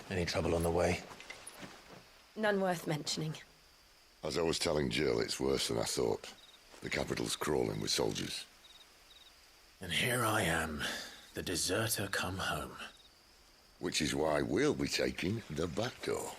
Any trouble on the way? None worth mentioning. As I was telling Jill, it's worse than I thought. The capital's crawling with soldiers. And here I am, the deserter come home. Which is why we'll be taking the back door.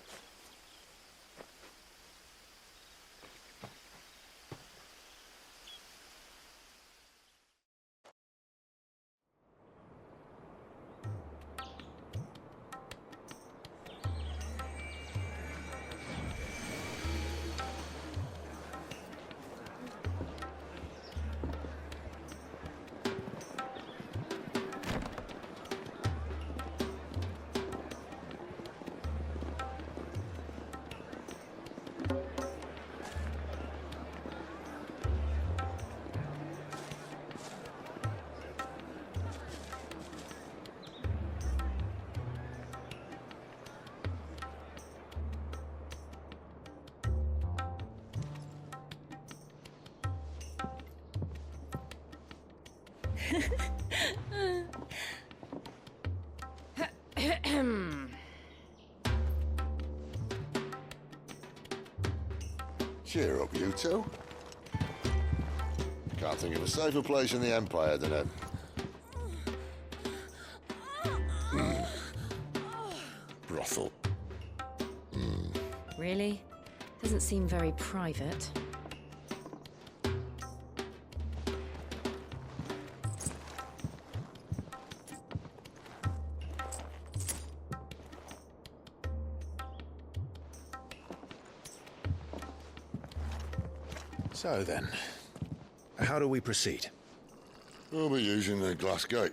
Cheer up, you two. Can't think of a safer place in the Empire than a... brothel. Really? Doesn't seem very private. So then, how do we proceed? We'll be using the glass gate.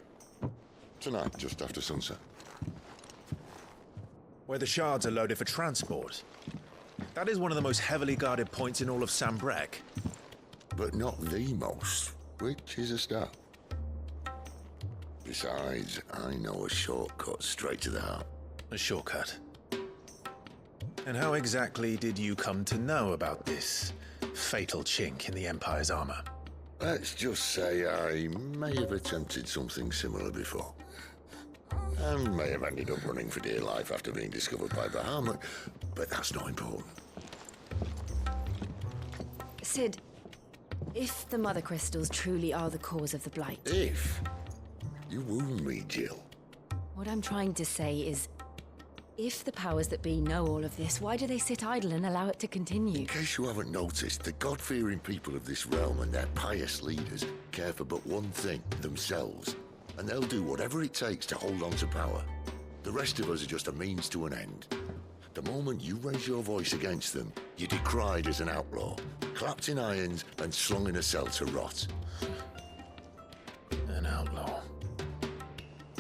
Tonight, just after sunset. Where the shards are loaded for transport. That is one of the most heavily guarded points in all of Sambrek. But not the most, which is a start. Besides, I know a shortcut straight to the heart. A shortcut. And how exactly did you come to know about this fatal chink in the Empire's armor? Let's just say I may have attempted something similar before. And may have ended up running for dear life after being discovered by Bahamut, but that's not important. Sid, if the Mother Crystals truly are the cause of the Blight... If? You wound me, Jill. What I'm trying to say is, if the powers that be know all of this, why do they sit idle and allow it to continue? In case you haven't noticed, the God-fearing people of this realm and their pious leaders care for but one thing, themselves. And they'll do whatever it takes to hold on to power. The rest of us are just a means to an end. The moment you raise your voice against them, you're decried as an outlaw, clapped in irons and slung in a cell to rot. An outlaw.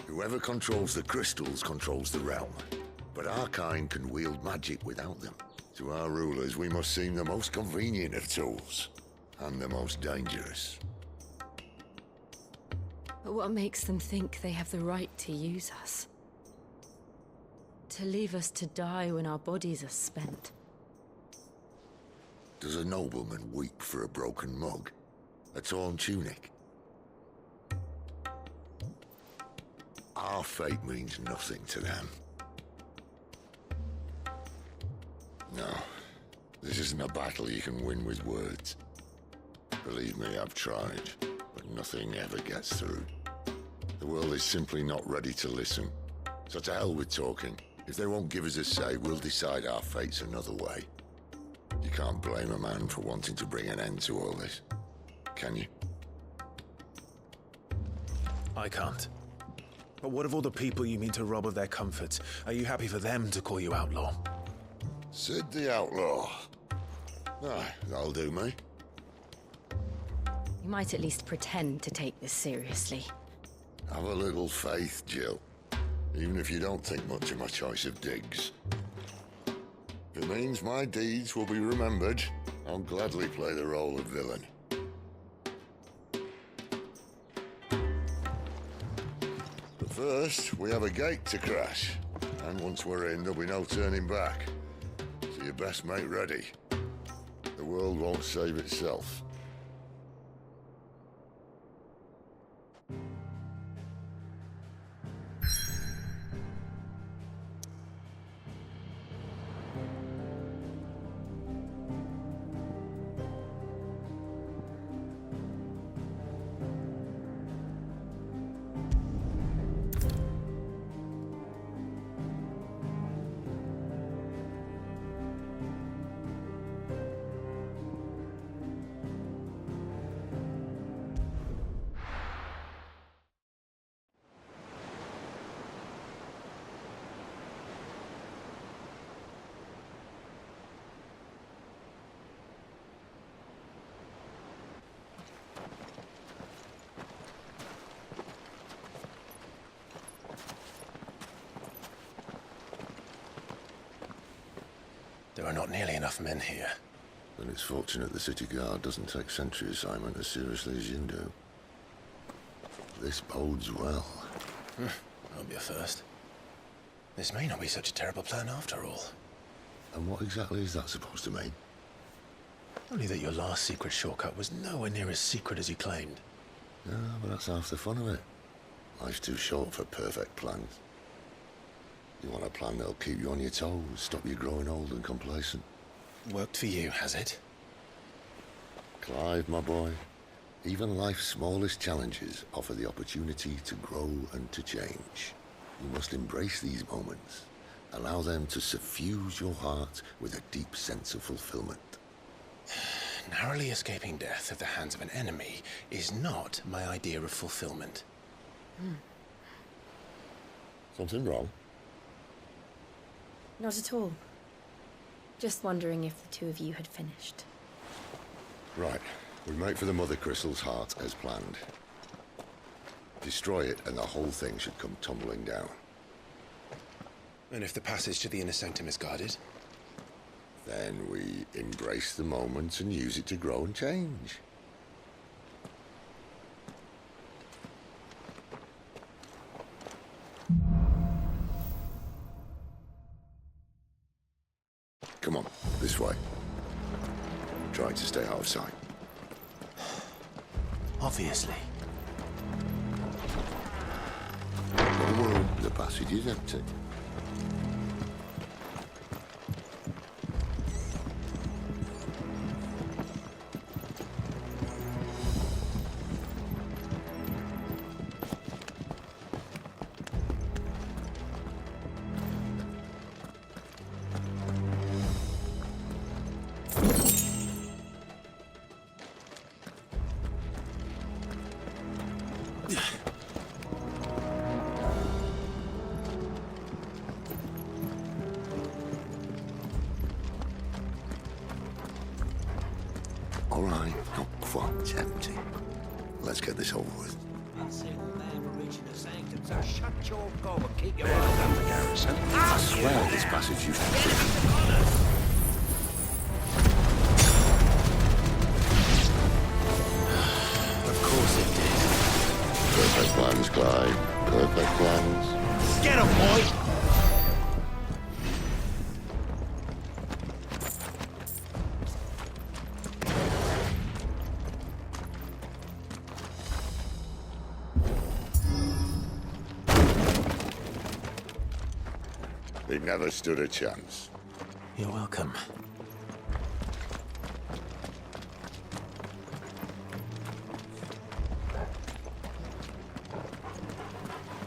Whoever controls the crystals controls the realm. But our kind can wield magic without them. To our rulers, we must seem the most convenient of tools, and the most dangerous. But what makes them think they have the right to use us? To leave us to die when our bodies are spent? Does a nobleman weep for a broken mug? A torn tunic? Our fate means nothing to them. No, this isn't a battle you can win with words. Believe me, I've tried, but nothing ever gets through. The world is simply not ready to listen. So to hell with talking. If they won't give us a say, we'll decide our fates another way. You can't blame a man for wanting to bring an end to all this, can you? I can't. But what of all the people you mean to rob of their comforts? Are you happy for them to call you outlaw? Sid the Outlaw. Aye, that'll do me. You might at least pretend to take this seriously. Have a little faith, Jill. Even if you don't think much of my choice of digs. If it means my deeds will be remembered, I'll gladly play the role of villain. But first, we have a gate to crash. And once we're in, there'll be no turning back. So you best make ready. The world won't save itself. There are not nearly enough men here. Then it's fortunate the city guard doesn't take sentry assignment as seriously as you do. This bodes well. That'll be a first. This may not be such a terrible plan after all. And what exactly is that supposed to mean? Only that your last secret shortcut was nowhere near as secret as you claimed. Yeah, but that's half the fun of it. Life's too short for perfect plans. You want a plan that'll keep you on your toes, stop you growing old and complacent. Worked for you, has it? Clive, my boy, even life's smallest challenges offer the opportunity to grow and to change. You must embrace these moments. Allow them to suffuse your heart with a deep sense of fulfillment. Narrowly escaping death at the hands of an enemy is not my idea of fulfillment. Something wrong? Not at all. Just wondering if the two of you had finished. Right. We make for the Mother Crystal's heart as planned. Destroy it and the whole thing should come tumbling down. And if the passage to the inner sanctum is guarded? Then we embrace the moment and use it to grow and change. Come on, this way. Try to stay out of sight. Obviously. Don't worry, the passage is empty. All right, not quite empty. Let's get this over with. Shut your gob and keep your eyes on the garrison. I swear this passage used to be... Of course it did. Perfect plans, Clive. Perfect plans. Get him, boy! They never stood a chance. You're welcome.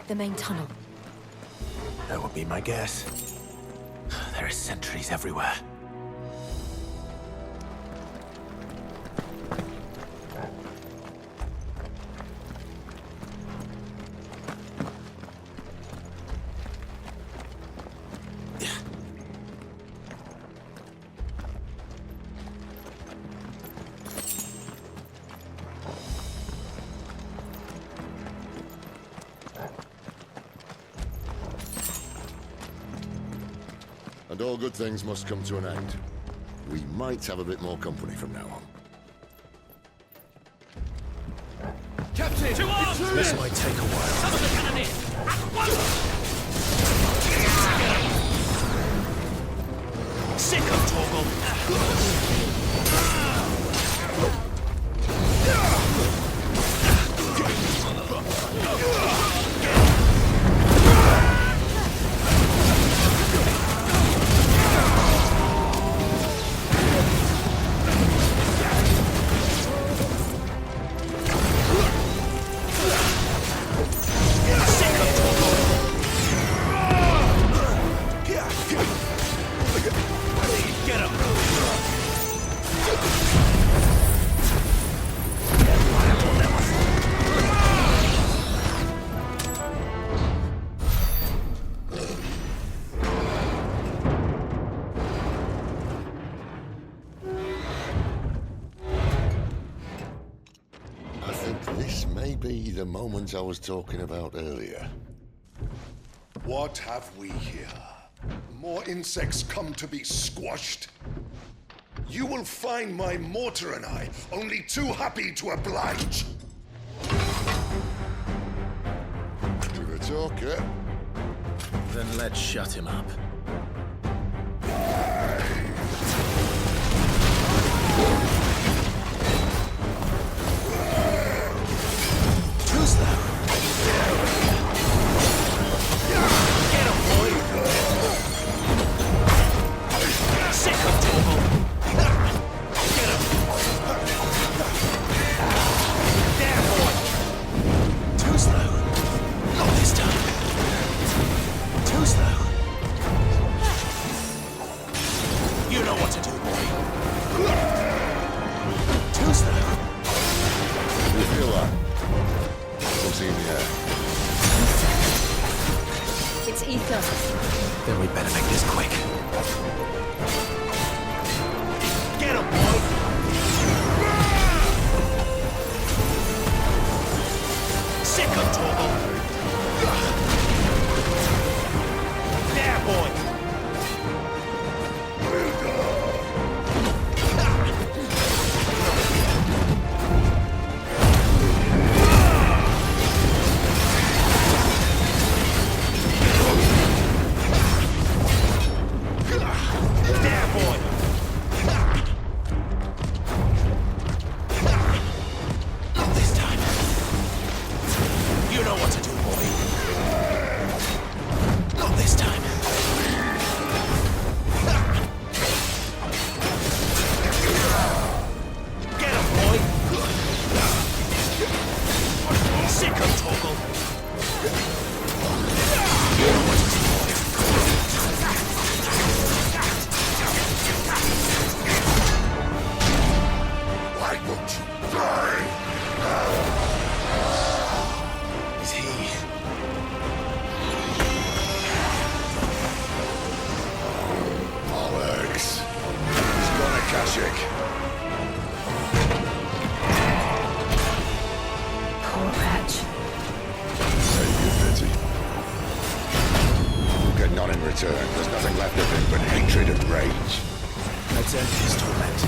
The main tunnel. That would be my guess. There are sentries everywhere. And all good things must come to an end. We might have a bit more company from now on. Captain! To arms! This might take a while. Some of the cannoneers! At once! Sick of Torgal! Be the moment I was talking about earlier. What have we here? more insects come to be squashed. You will find my mortar and I only too happy to oblige. With a talker. Then let's shut him up. Who's that? Get him, boy! Sick of trouble! Get him! There, boy! Too slow. Not this time. Too slow. You know what to do, boy. Too slow. You feel that? Something in the air. It's ether. Then we better make this quick. Get him, boy! Sick of trouble! There, boy! There, boy! Not this time. You know what to do, boy. Not this time. Get him, boy! Sick of Toggle. You know what to do, boy. Why won't you die? Is he... Alex. He's gone Akashic. Poor wretch. Save your pity. You get none in return. There's nothing left of him but hatred and rage. Let's end his torment.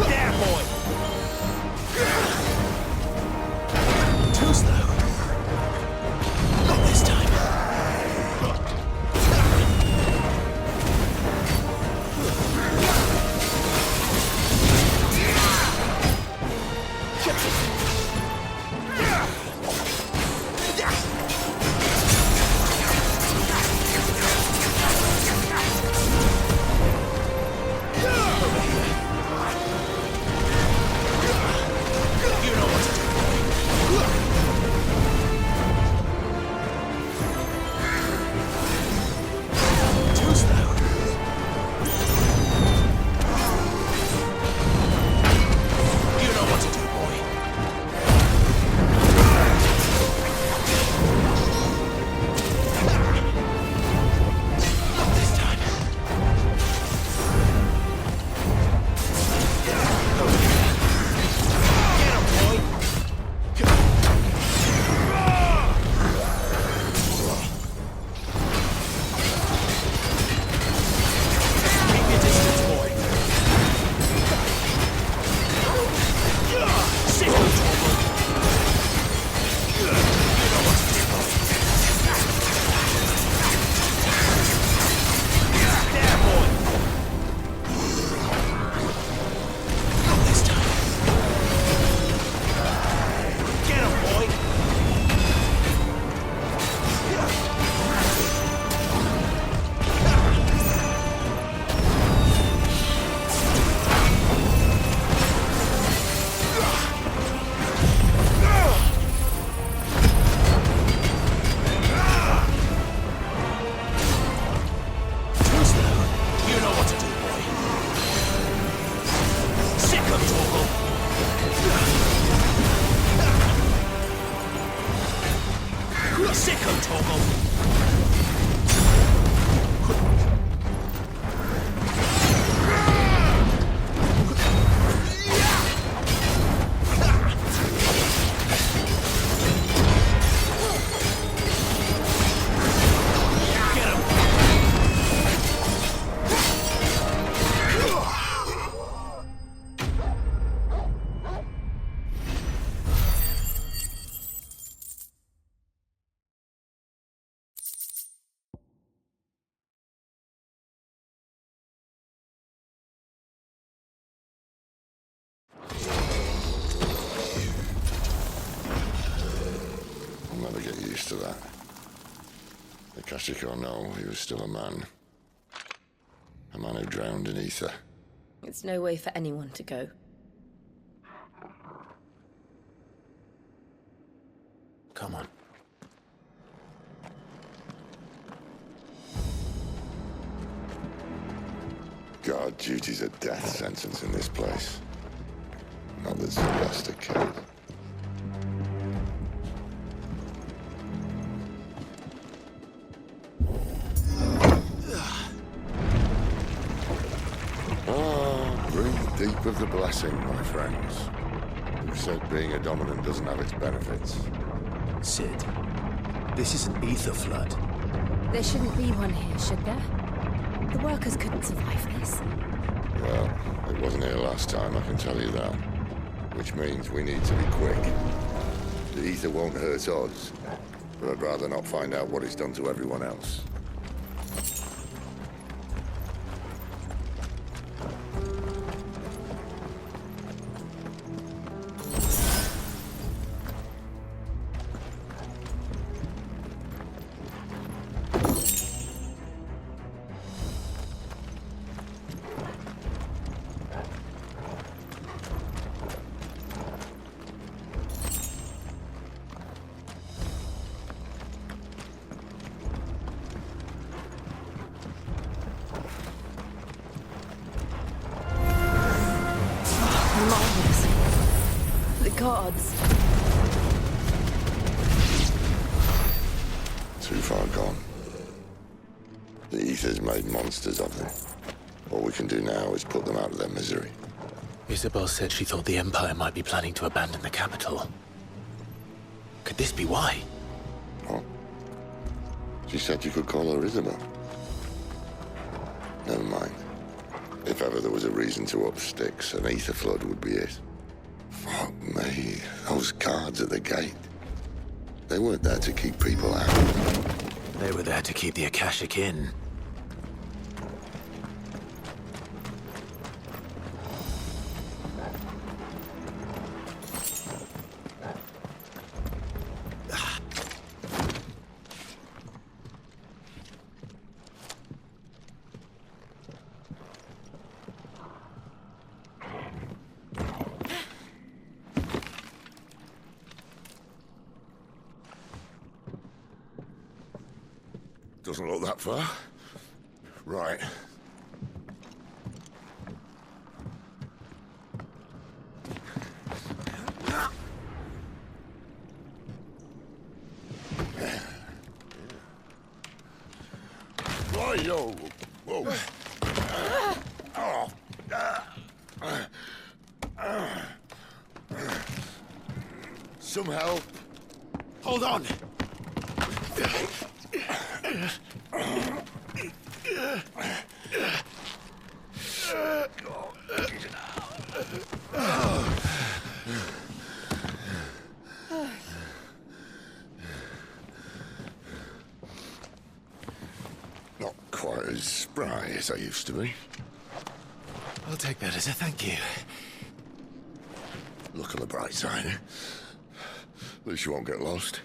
There, boy! Too slow. Not this time. used to that. Akashic or no, he was still a man. A man who drowned in ether. It's no way for anyone to go. Come on. God, duty's a death sentence in this place. Not that Sylvester killed. Breathe deep of the blessing, my friends. Who said being a dominant doesn't have its benefits? Sid, this is an ether flood. There shouldn't be one here, should there? The workers couldn't survive this. Well, it wasn't here last time, I can tell you that. Which means we need to be quick. The ether won't hurt us, but I'd rather not find out what it's done to everyone else. Marvelous. The gods. Too far gone. The ether's made monsters of them. All we can do now is put them out of their misery. Isabel said she thought the Empire might be planning to abandon the capital. Could this be why? What? She said you could call her Isabel. Never mind. If ever there was a reason to up sticks, an ether flood would be it. Fuck me, those guards at the gate. They weren't there to keep people out. They were there to keep the Akashic in. Doesn't look that far. Right. Yo. Whoa. Some help. Hold on! Not quite as spry as I used to be. I'll take that as a thank you. Look on the bright side. At least you won't get lost.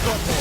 got this.